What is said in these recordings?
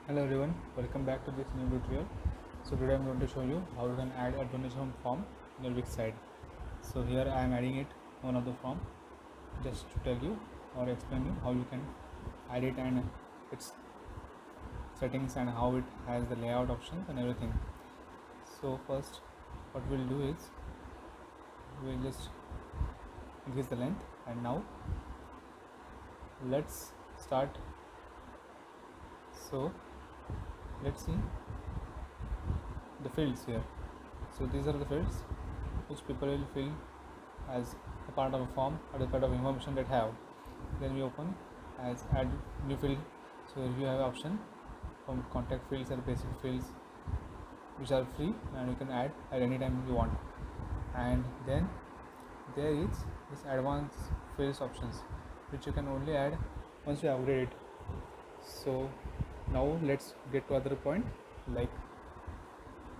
Hello everyone, welcome back to this new tutorial. So today I'm going to show you how you can add a donation form in your Wix site. So here I am adding it one of the form just to tell you or explain you how you can add it and its settings and how it has the layout options and everything. So first what we'll do is we'll just increase the length, and now let's start. So let's see the fields here. So these are the fields which people will fill as a part of a form or a part of information that have. Then we open as add new field. So here you have option from contact fields and basic fields which are free and you can add at any time you want. And then there is this advanced fields options which you can only add once you upgrade it. So now let's get to other point, like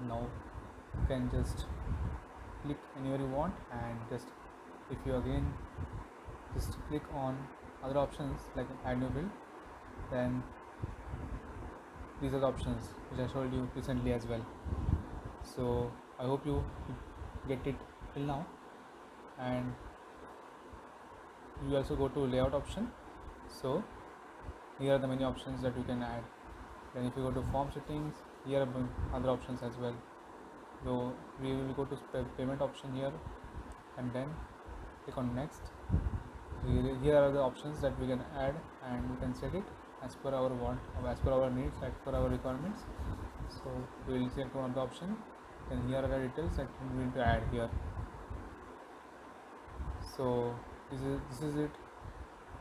now you can just click anywhere you want, and just if you again just click on other options like add new field, then these are the options which I showed you recently as well. So I hope you get it till now. And you also go to layout option. So here are the many options that you can add. Then if you go to form settings, here are other options as well. So we will go to payment option here, and then click on next. Here are the options that we can add, and we can set it as per our want, as per our needs, as per our requirements. So we will select one of the option, and here are the details that we need to add here. So this is it,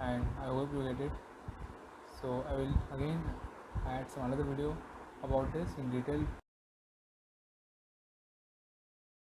and I hope you get it. So I will again add some another video about this in detail.